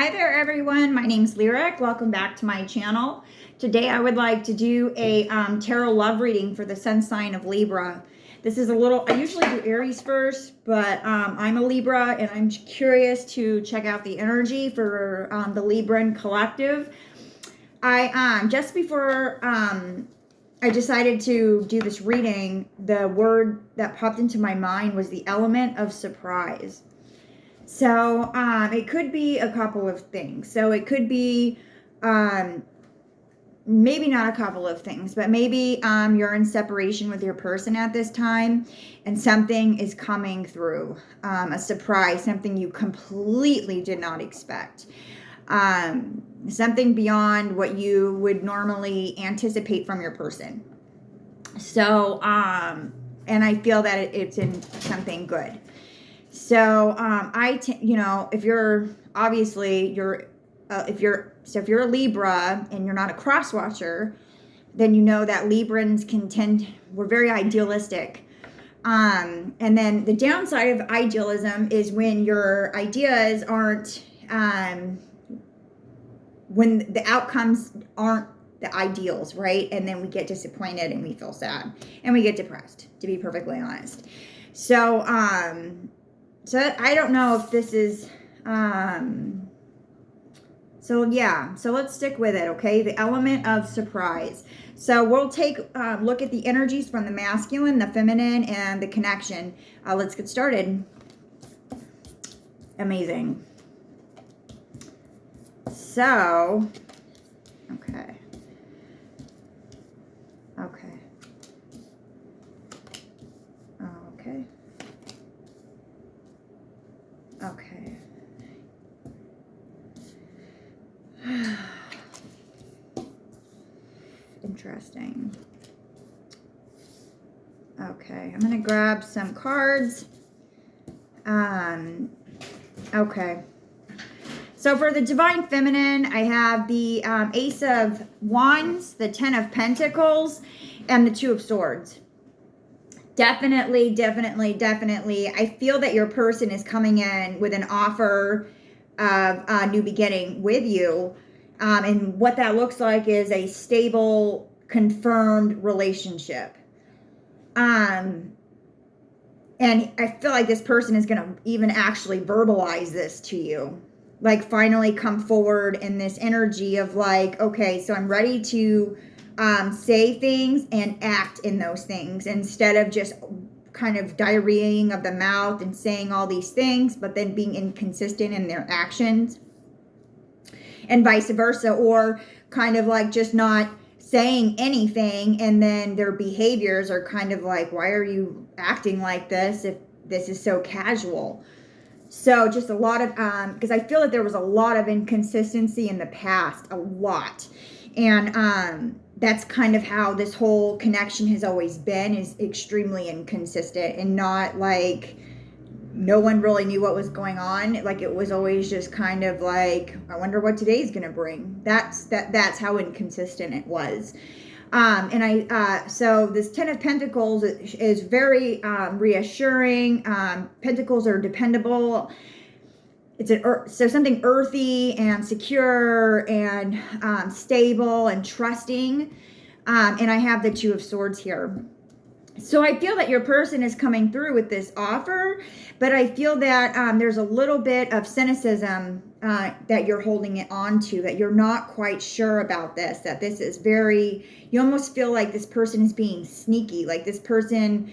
Hi there everyone, my name's Lyric. Welcome back to my channel. Today I would like to do a tarot love reading for the sun sign of Libra. This is a little, I usually do Aries first, but I'm a Libra and I'm curious to check out the energy for the Libran collective. Just before I decided to do this reading, the word that popped into my mind was the element of surprise. So it could be a couple of things. So it could be maybe not a couple of things, but maybe you're in separation with your person at this time and something is coming through, a surprise, something you completely did not expect, something beyond what you would normally anticipate from your person. So and I feel that it's in something good. So if you're obviously if you're a Libra and you're not a cross watcher, then you know that Librans we're very idealistic. And then the downside of idealism is when your ideas aren't when the outcomes aren't the ideals, right? And then we get disappointed and we feel sad and we get depressed, to be perfectly honest. So so I don't know if this is, so let's stick with it, okay? The element of surprise. So we'll take a look at the energies from the masculine, the feminine, and the connection. Let's get started. Amazing. So, okay. Okay. Interesting. Okay, I'm gonna grab some cards. Okay. So for the Divine Feminine, I have the Ace of Wands, the Ten of Pentacles, and the Two of Swords. Definitely. I feel that your person is coming in with an offer of a new beginning with you. And what that looks like is a stable, confirmed relationship. And I feel like this person is going to even actually verbalize this to you. Like finally come forward in this energy of like, okay, so I'm ready to say things and act in those things instead of just kind of diarrheaing of the mouth and saying all these things, but then being inconsistent in their actions and vice versa, or kind of like just not saying anything and then their behaviors are kind of like, why are you acting like this if this is so casual? So just a lot of, because I feel that there was a lot of inconsistency in the past, a lot. And that's kind of how this whole connection has always been, is extremely inconsistent and not like no one really knew what was going on. Like it was always just kind of like, I wonder what today's going to bring. That's how inconsistent it was. So this Ten of Pentacles is very reassuring. Pentacles are dependable. It's so something earthy and secure and stable and trusting. And I have the Two of Swords here. So I feel that your person is coming through with this offer, but I feel that there's a little bit of cynicism that you're holding it on to, that you're not quite sure about this, that this is very, you almost feel like this person is being sneaky, like this person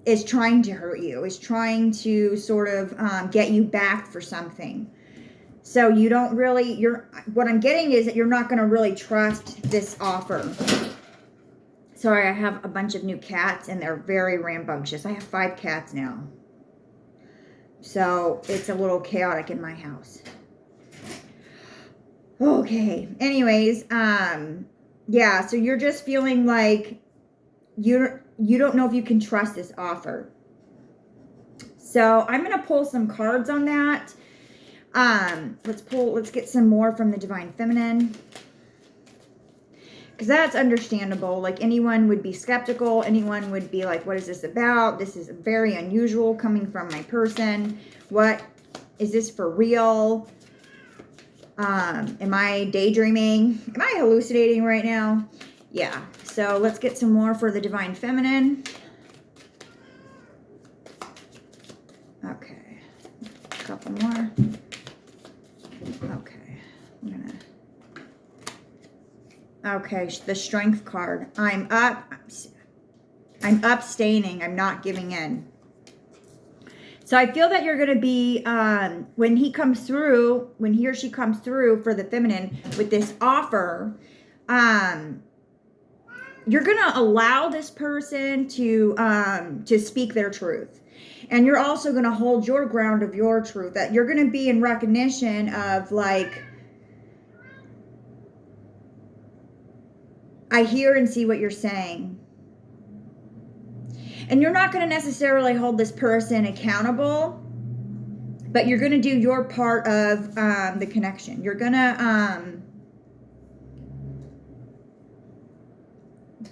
is trying to hurt you, is trying to sort of get you back for something. So you don't really, what I'm getting is that you're not going to really trust this offer. Sorry, I have a bunch of new cats and they're very rambunctious. I have 5 cats now. So it's a little chaotic in my house. Okay. Anyways, yeah, so you're just feeling like you don't know if you can trust this offer. So I'm going to pull some cards on that. Let's get some more from the Divine Feminine. Because that's understandable. Like anyone would be skeptical. Anyone would be like, what is this about? This is very unusual coming from my person. What is this for real? Am I daydreaming? Am I hallucinating right now? Yeah. So let's get some more for the Divine Feminine. Okay. A couple more. Okay. Okay, the Strength card. I'm abstaining. I'm not giving in. So I feel that you're going to be, when he or she comes through for the feminine with this offer, you're going to allow this person to speak their truth. And you're also going to hold your ground of your truth. That you're going to be in recognition of, like, I hear and see what you're saying. And you're not going to necessarily hold this person accountable, but you're going to do your part of the connection. You're going to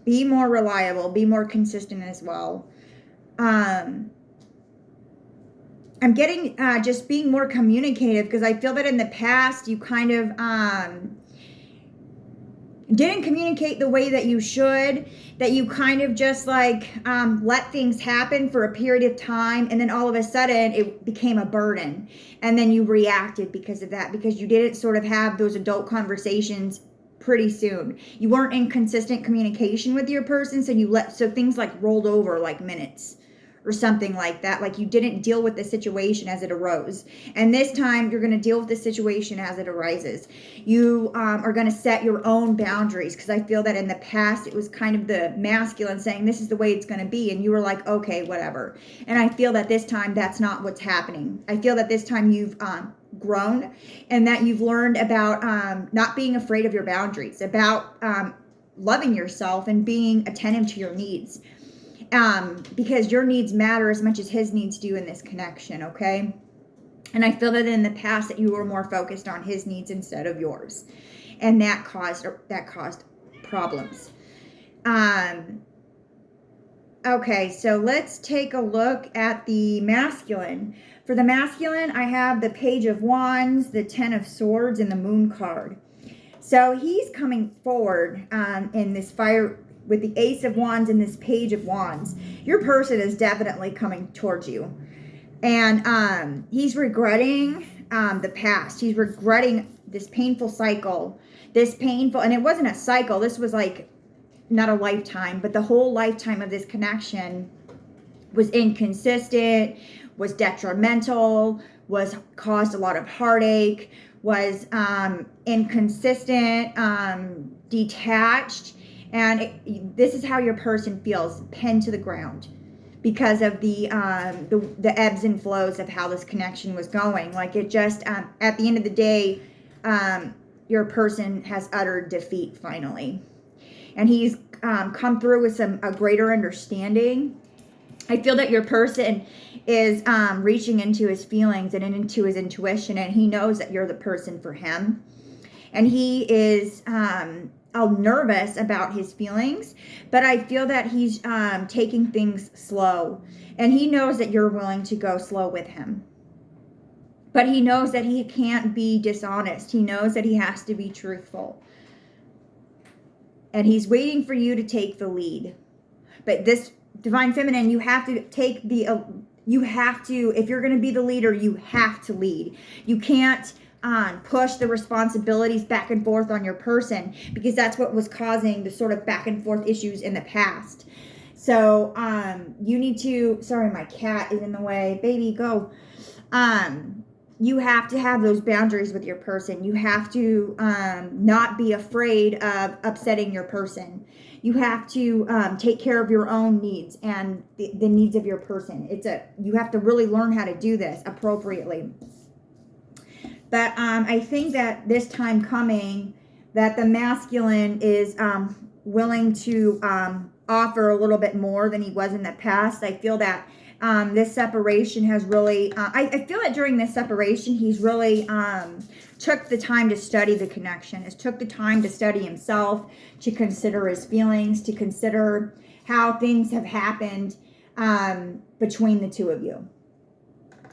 be more reliable, be more consistent as well. I'm getting just being more communicative, because I feel that in the past you kind of didn't communicate the way that you should, that you kind of just like let things happen for a period of time, and then all of a sudden it became a burden, and then you reacted because of that, because you didn't sort of have those adult conversations pretty soon. You weren't in consistent communication with your person, so things like rolled over like minutes or something like that. Like you didn't deal with the situation as it arose. And this time you're going to deal with the situation as it arises. You are going to set your own boundaries, because I feel that in the past it was kind of the masculine saying this is the way it's going to be, and you were like, okay, whatever. And I feel that this time that's not what's happening. I feel that this time you've grown, and that you've learned about not being afraid of your boundaries, about loving yourself and being attentive to your needs. Because your needs matter as much as his needs do in this connection, okay? And I feel that in the past that you were more focused on his needs instead of yours, and that caused problems. Okay, so let's take a look at the masculine. For the masculine, I have the Page of Wands, the Ten of Swords, and the Moon card. So he's coming forward in this fire with the Ace of Wands and this Page of Wands. Your person is definitely coming towards you. And he's regretting the past. He's regretting this painful cycle. And it wasn't a cycle. This was like not a lifetime, but the whole lifetime of this connection was inconsistent, was detrimental, caused a lot of heartache, was inconsistent, detached. And this is how your person feels, pinned to the ground, because of the ebbs and flows of how this connection was going. Like it just, at the end of the day, your person has uttered defeat finally. And he's come through with a greater understanding. I feel that your person is reaching into his feelings and into his intuition, and he knows that you're the person for him. And he is nervous about his feelings, but I feel that he's taking things slow, and he knows that you're willing to go slow with him. But he knows that he can't be dishonest. He knows that he has to be truthful. And he's waiting for you to take the lead. But this Divine Feminine, you have to take if you're going to be the leader, you have to lead. You can't push the responsibilities back and forth on your person, because that's what was causing the sort of back and forth issues in the past. So you need to, sorry, my cat is in the way. Baby, go. You have to have those boundaries with your person. You have to not be afraid of upsetting your person. You have to take care of your own needs and the needs of your person. You have to really learn how to do this appropriately. But I think that this time coming, that the masculine is willing to offer a little bit more than he was in the past. I feel that this separation has really, I feel that during this separation, he's really took the time to study the connection. Has took the time to study himself, to consider his feelings, to consider how things have happened between the two of you.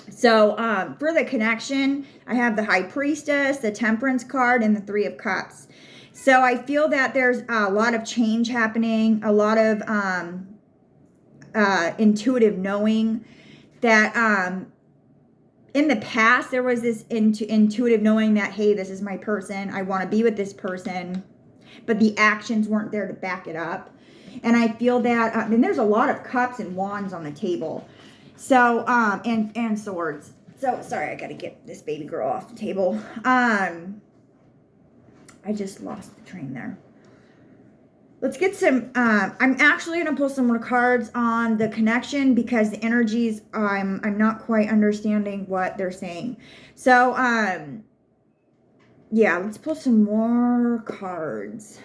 So for the connection, I have the High Priestess, the Temperance card, and the Three of Cups. So I feel that there's a lot of change happening, a lot of intuitive knowing that in the past there was this intuitive knowing that, hey, this is my person, I want to be with this person, but the actions weren't there to back it up. And I feel that, and there's a lot of cups and wands on the table. So, and swords. So, sorry, I gotta get this baby girl off the table. I just lost the train there. Let's get some, I'm actually gonna pull some more cards on the connection because the energies, I'm not quite understanding what they're saying. So, yeah, let's pull some more cards.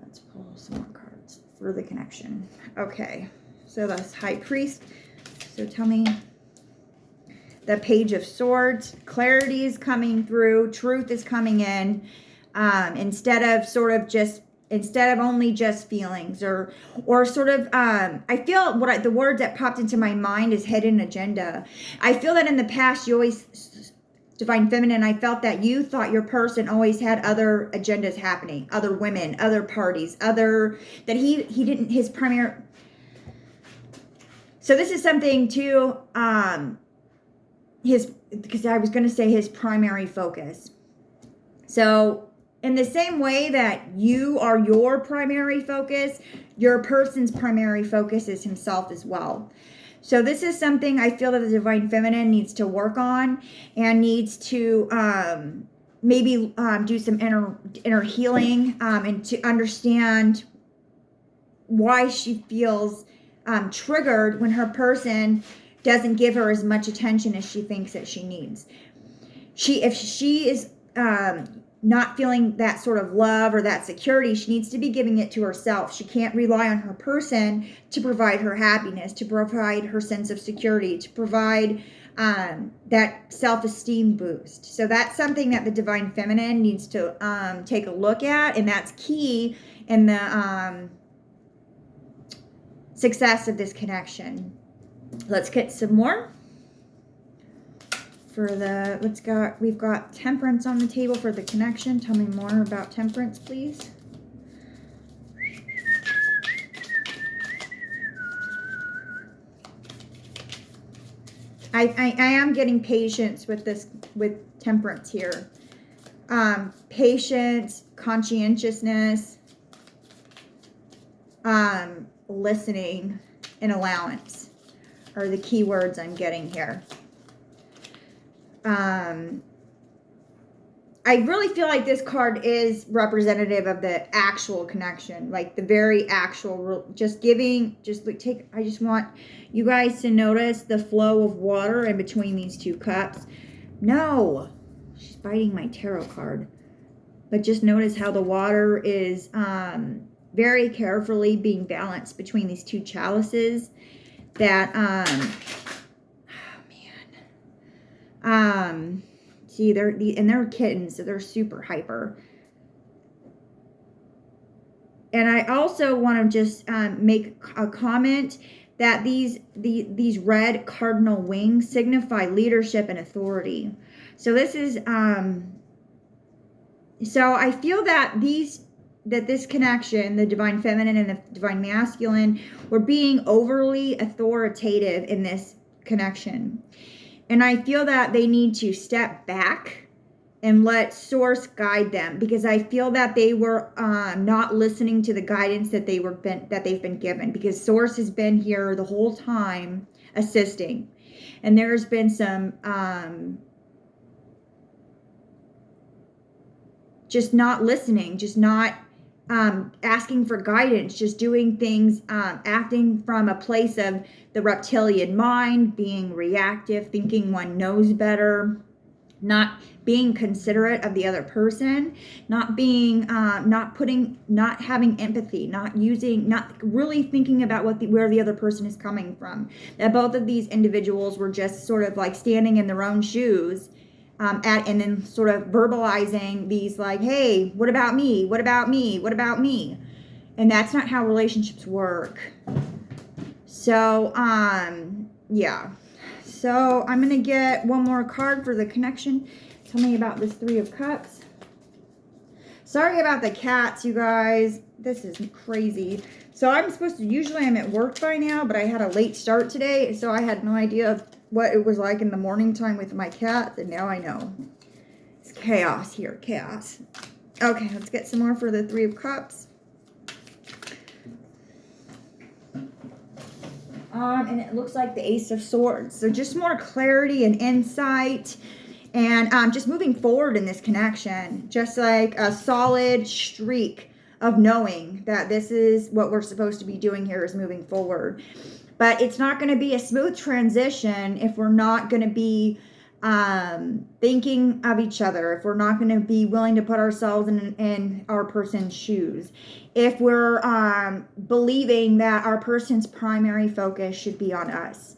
Let's pull some more cards for the connection. Okay. So that's High Priest. So tell me, the Page of Swords, clarity is coming through, truth is coming in, instead of only just feelings or sort of, I feel the word that popped into my mind is hidden agenda. I feel that in the past, you always, Divine Feminine, I felt that you thought your person always had other agendas happening, other women, other parties, that he didn't, his primary. So this is something too, because I was going to say his primary focus. So in the same way that you are your primary focus, your person's primary focus is himself as well. So this is something I feel that the Divine Feminine needs to work on and needs to maybe do some inner healing and to understand why she feels triggered when her person doesn't give her as much attention as she thinks that she needs. If she is not feeling that sort of love or that security, she needs to be giving it to herself. She can't rely on her person to provide her happiness, to provide her sense of security, to provide that self-esteem boost. So that's something that the Divine Feminine needs to take a look at, and that's key in the success of this connection. Let's get some more. For the, we've got Temperance on the table for the connection. Tell me more about Temperance, please. I am getting patience with this, with Temperance here. Patience, conscientiousness, listening, and allowance are the key words I'm getting here. I really feel like this card is representative of the actual connection, like the very actual, I just want you guys to notice the flow of water in between these two cups. No, she's biting my tarot card. But just notice how the water is very carefully being balanced between these two chalices that, see, they're kittens, so they're super hyper. And I also want to just make a comment that these red cardinal wings signify leadership and authority. So this is so I feel that this connection, the Divine Feminine and the Divine Masculine, were being overly authoritative in this connection. And I feel that they need to step back and let Source guide them, because I feel that they were not listening to the guidance that they've been given, because Source has been here the whole time assisting. And there's been some just not listening, just not asking for guidance, just doing things, acting from a place of the reptilian mind, being reactive, thinking one knows better, not being considerate of the other person, not being, not having empathy, not really thinking about where the other person is coming from. That both of these individuals were just sort of like standing in their own shoes, and then sort of verbalizing these like, hey, what about me? What about me? What about me? And that's not how relationships work. So, yeah. So I'm going to get one more card for the connection. Tell me about this Three of Cups. Sorry about the cats, you guys. This is crazy. So I'm supposed to, usually I'm at work by now, but I had a late start today, so I had no idea what it was like in the morning time with my cats, and now I know. It's chaos here, chaos. Okay, let's get some more for the Three of Cups. And it looks like the Ace of Swords. So just more clarity and insight. And just moving forward in this connection. Just like a solid streak of knowing that this is what we're supposed to be doing here, is moving forward. But it's not going to be a smooth transition if we're not going to be thinking of each other, if we're not going to be willing to put ourselves in our person's shoes, if we're believing that our person's primary focus should be on us.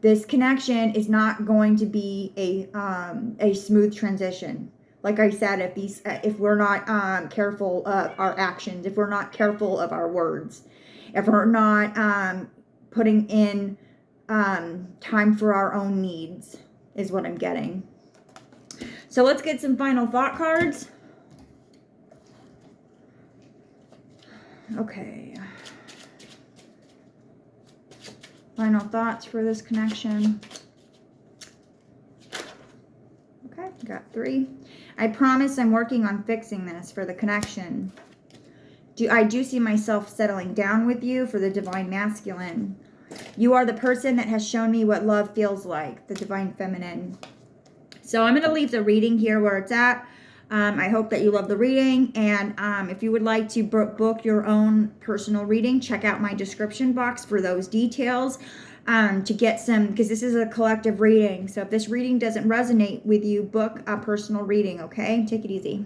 This connection is not going to be a smooth transition. Like I said, if we're not careful of our actions, if we're not careful of our words, if we're not putting in time for our own needs, is what I'm getting. So let's get some final thought cards. Okay. Final thoughts for this connection. Okay, got 3. I promise I'm working on fixing this for the connection. I do see myself settling down with you for the Divine Masculine. You are the person that has shown me what love feels like, the Divine Feminine. So I'm going to leave the reading here where it's at. I hope that you love the reading. And if you would like to book your own personal reading, check out my description box for those details to get some, because this is a collective reading. So if this reading doesn't resonate with you, book a personal reading, okay? Take it easy.